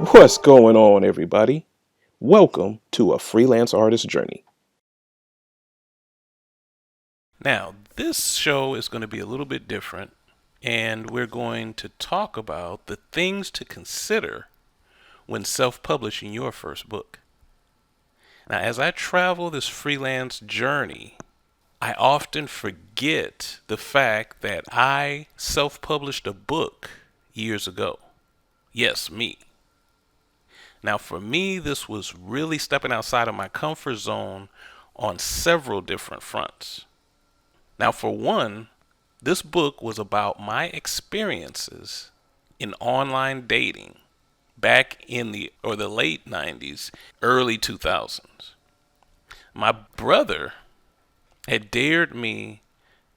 What's going on, everybody? Welcome to a freelance artist journey. Now, this show is going to be a little bit different, and we're going to talk about the things to consider when self publishing your first book. Now, as I travel this freelance journey, I often forget the fact that I self published a book years ago. Yes, me. Now, for me, this was really stepping outside of my comfort zone on several different fronts. Now, for one, this book was about my experiences in online dating back in the late 90s, early 2000s. My brother had dared me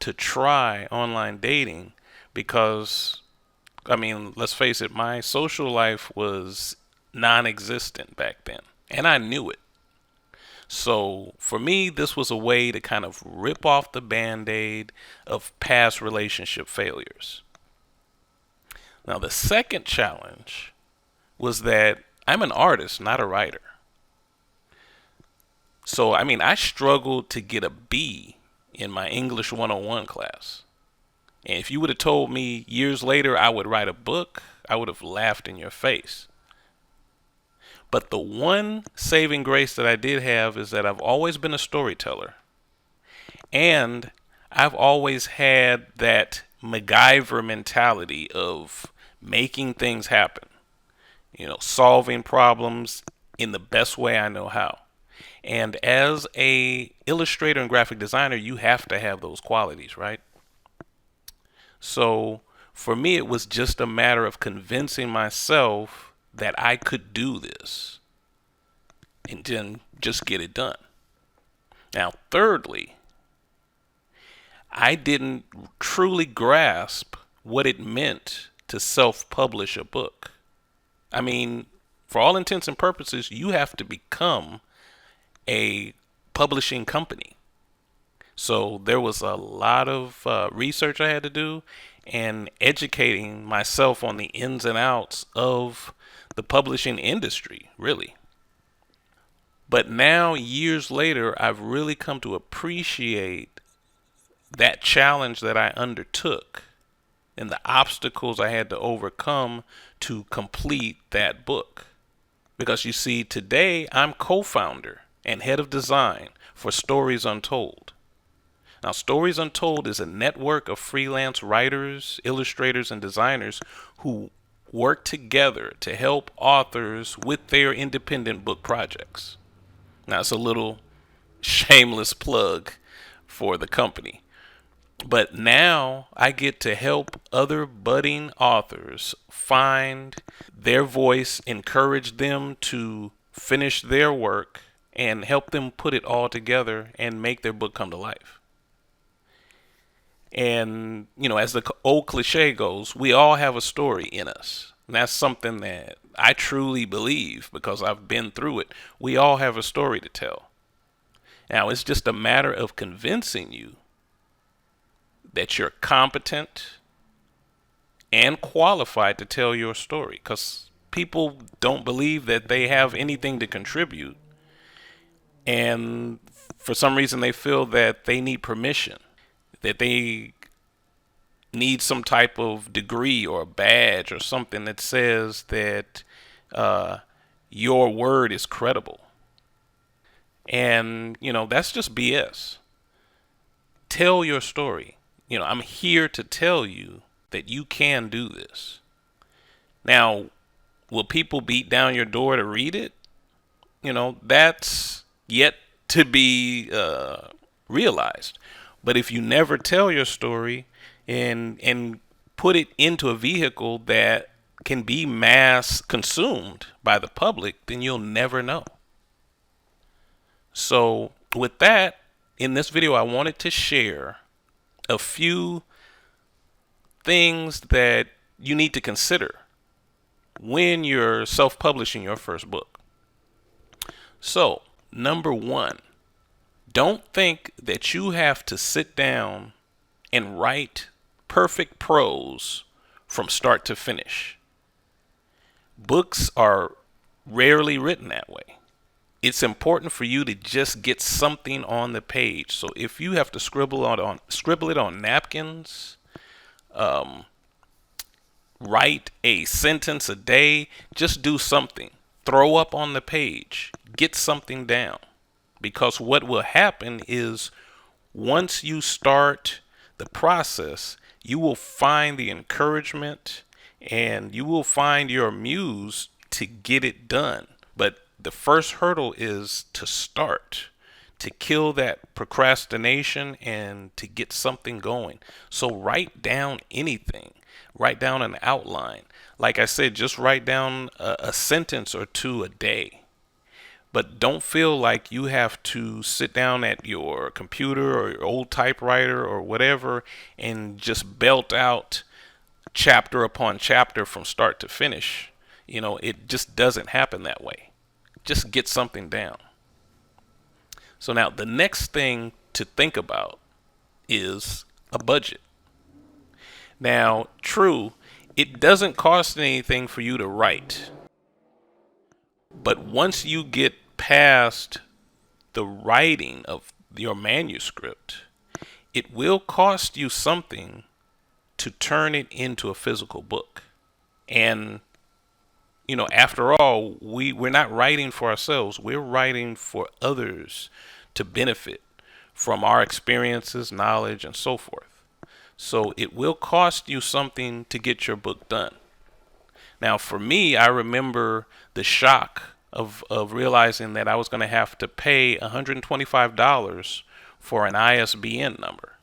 to try online dating because let's face it, my social life was non-existent back then, and I knew it. So for me, this was a way to kind of rip off the band-aid of past relationship failures. Now, the second challenge was that I'm an artist, not a writer. So, I struggled to get a B in my English 101 class. And if you would have told me years later I would write a book, I would have laughed in your face. But the one saving grace that I did have is that I've always been a storyteller. And I've always had that MacGyver mentality of making things happen, solving problems in the best way I know how. And as a illustrator and graphic designer, you have to have those qualities, right? So for me, it was just a matter of convincing myself that I could do this and then just get it done. Now, thirdly, I didn't truly grasp what it meant to self publish a book. I mean, for all intents and purposes, you have to become a publishing company. So there was a lot of research I had to do and educating myself on the ins and outs of the publishing industry, really. But now, years later, I've really come to appreciate that challenge that I undertook and the obstacles I had to overcome to complete that book. Because you see, today I'm co founder and head of design for Stories Untold. Now, Stories Untold is a network of freelance writers, illustrators, and designers who work together to help authors with their independent book projects. Now, it's a little shameless plug for the company. But now I get to help other budding authors find their voice, encourage them to finish their work, and help them put it all together and make their book come to life. And, as the old cliche goes, we all have a story in us. And that's something that I truly believe because I've been through it. We all have a story to tell. Now, it's just a matter of convincing you that you're competent and qualified to tell your story because people don't believe that they have anything to contribute. And for some reason, they feel that they need permission, that they need some type of degree or a badge or something that says that uh, your word is credible. And, that's just BS. Tell your story. I'm here to tell you that you can do this. Now, will people beat down your door to read it? That's yet to be realized. But if you never tell your story and put it into a vehicle that can be mass consumed by the public, then you'll never know. So, with that, in this video, I wanted to share a few things that you need to consider when you're self publishing your first book. So, number one, don't think that you have to sit down and write perfect prose from start to finish. Books are rarely written that way. It's important for you to just get something on the page. So if you have to scribble it on napkins, write a sentence a day, just do something. Throw up on the page. Get something down. Because what will happen is once you start the process, you will find the encouragement and you will find your muse to get it done. But the first hurdle is to start, to kill that procrastination and to get something going. So write down anything, write down an outline. Like I said, just write down a sentence or two a day. But don't feel like you have to sit down at your computer or your old typewriter or whatever and just belt out chapter upon chapter from start to finish. It just doesn't happen that way. Just get something down. So now the next thing to think about is a budget. Now, true, it doesn't cost anything for you to write. But once you get past the writing of your manuscript, it will cost you something to turn it into a physical book. And, after all, we're not writing for ourselves. We're writing for others to benefit from our experiences, knowledge, and so forth. So it will cost you something to get your book done. Now, for me, I remember the shock of realizing that I was going to have to pay $125 for an ISBN number.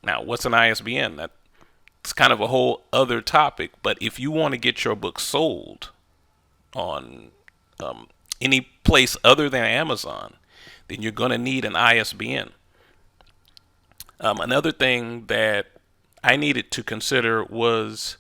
Now, what's an ISBN? That's kind of a whole other topic. But if you want to get your book sold on any place other than Amazon, then you're going to need an ISBN. Another thing that I needed to consider was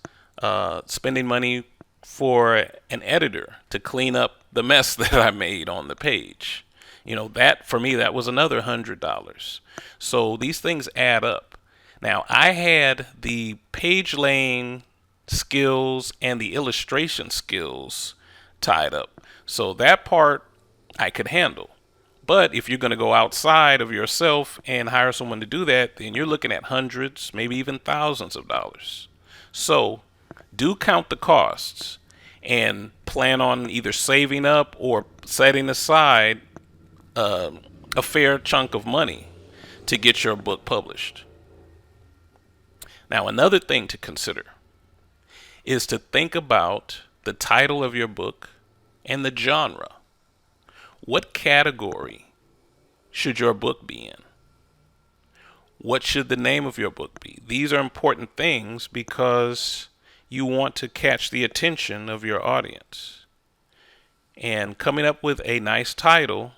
spending money for an editor to clean up the mess that I made on the page. That for me, that was another $100. So these things add up. Now, I had the page laying skills and the illustration skills tied up. So that part I could handle. But if you're going to go outside of yourself and hire someone to do that, then you're looking at hundreds, maybe even thousands of dollars. So do count the costs and plan on either saving up or setting aside a fair chunk of money to get your book published. Now, another thing to consider is to think about the title of your book and the genre. What category should your book be in? What should the name of your book be? These are important things because you want to catch the attention of your audience. And coming up with a nice title,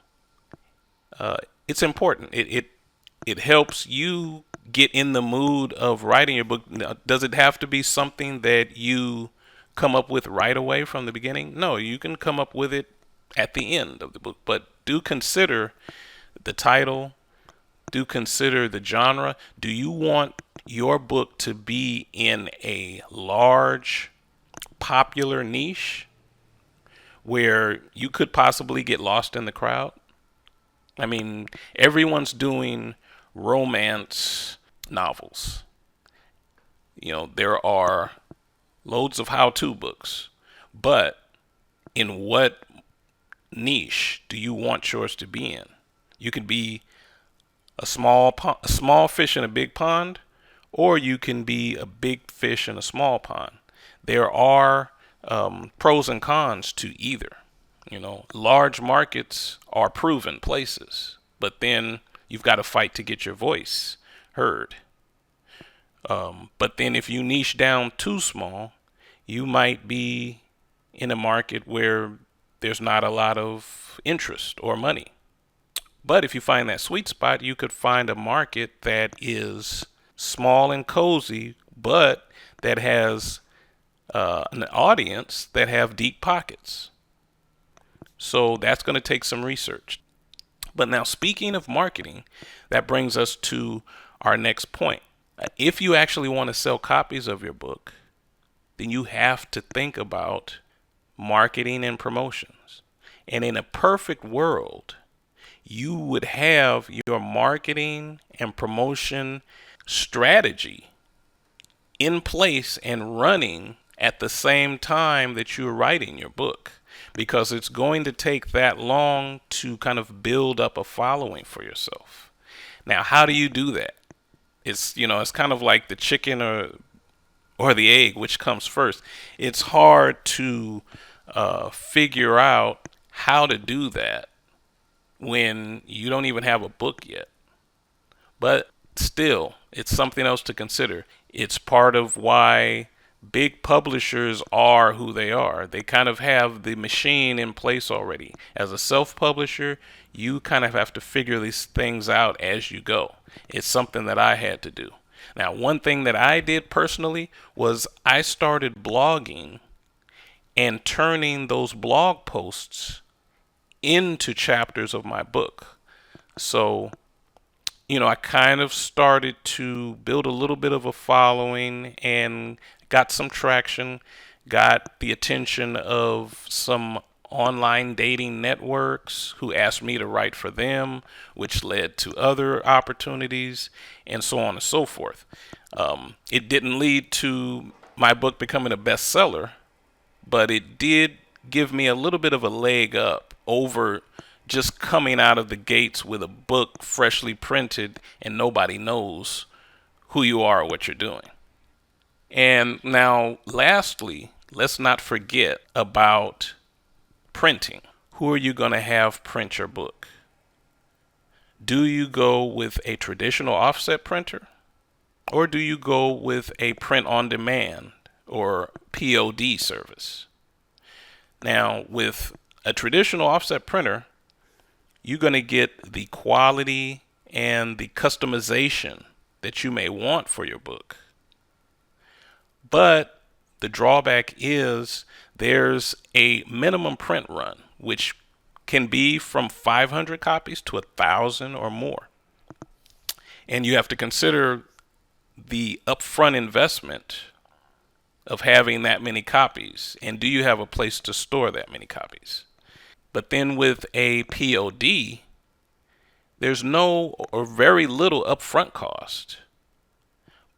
it's important. It helps you get in the mood of writing your book. Now, does it have to be something that you come up with right away from the beginning? No, you can come up with it at the end of the book. But do consider the title. Do consider the genre. Do you want your book to be in a large, popular niche where you could possibly get lost in the crowd? I mean, everyone's doing romance novels. There are loads of how-to books. But in what niche do you want yours to be in? You can be a small fish in a big pond, or you can be a big fish in a small pond. There are pros and cons to either. Large markets are proven places, but then you've got to fight to get your voice heard. But then if you niche down too small, you might be in a market where there's not a lot of interest or money. But if you find that sweet spot, you could find a market that is small and cozy, but that has an audience that have deep pockets. So that's going to take some research. But now, speaking of marketing, that brings us to our next point. If you actually want to sell copies of your book, then you have to think about marketing and promotions. And in a perfect world, you would have your marketing and promotion strategy in place and running at the same time that you're writing your book, because it's going to take that long to kind of build up a following for yourself. Now, how do you do that? It's kind of like the chicken or the egg, which comes first. It's hard to figure out how to do that when you don't even have a book yet. But still, it's something else to consider. It's part of why big publishers are who they are. They kind of have the machine in place already. As a self-publisher, you kind of have to figure these things out as you go. It's something that I had to do. Now, one thing that I did personally was I started blogging and turning those blog posts into chapters of my book. So, I kind of started to build a little bit of a following and got some traction, got the attention of some online dating networks who asked me to write for them, which led to other opportunities, and so on and so forth. It didn't lead to my book becoming a bestseller, but it did give me a little bit of a leg up over just coming out of the gates with a book freshly printed and nobody knows who you are or what you're doing. And now, lastly, let's not forget about printing. Who are you going to have print your book? Do you go with a traditional offset printer, or do you go with a print on demand or POD service? Now, with a traditional offset printer, you're going to get the quality and the customization that you may want for your book. But the drawback is there's a minimum print run, which can be from 500 copies to 1,000 or more. And you have to consider the upfront investment of having that many copies. And do you have a place to store that many copies? But then with a POD, there's no or very little upfront cost.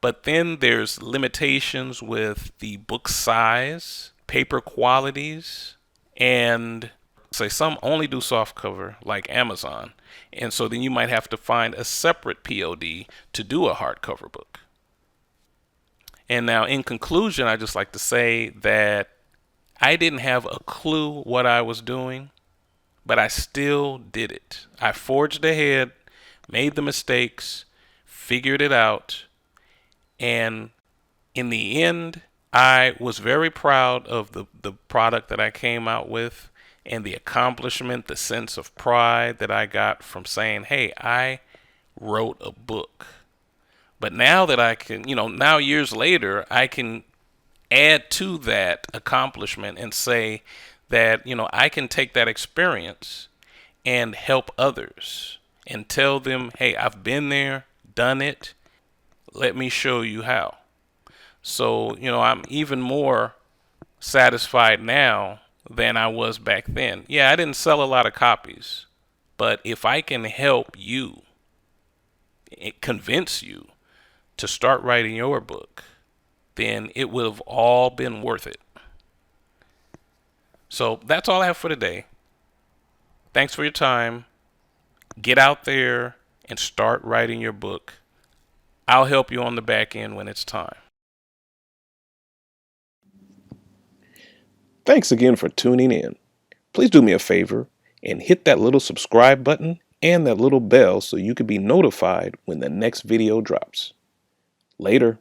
But then there's limitations with the book size, paper qualities, and say some only do soft cover like Amazon. And so then you might have to find a separate POD to do a hardcover book. And now in conclusion, I just like to say that I didn't have a clue what I was doing, but I still did it. I forged ahead, made the mistakes, figured it out, and in the end, I was very proud of the product that I came out with and the accomplishment, the sense of pride that I got from saying, hey, I wrote a book. But now that I can, now years later, I can add to that accomplishment and say that, I can take that experience and help others and tell them, hey, I've been there, done it. Let me show you how. So, I'm even more satisfied now than I was back then. Yeah, I didn't sell a lot of copies, but if I can help you, convince you to start writing your book, then it would have all been worth it. So that's all I have for today. Thanks for your time. Get out there and start writing your book. I'll help you on the back end when it's time. Thanks again for tuning in. Please do me a favor and hit that little subscribe button and that little bell so you can be notified when the next video drops. Later.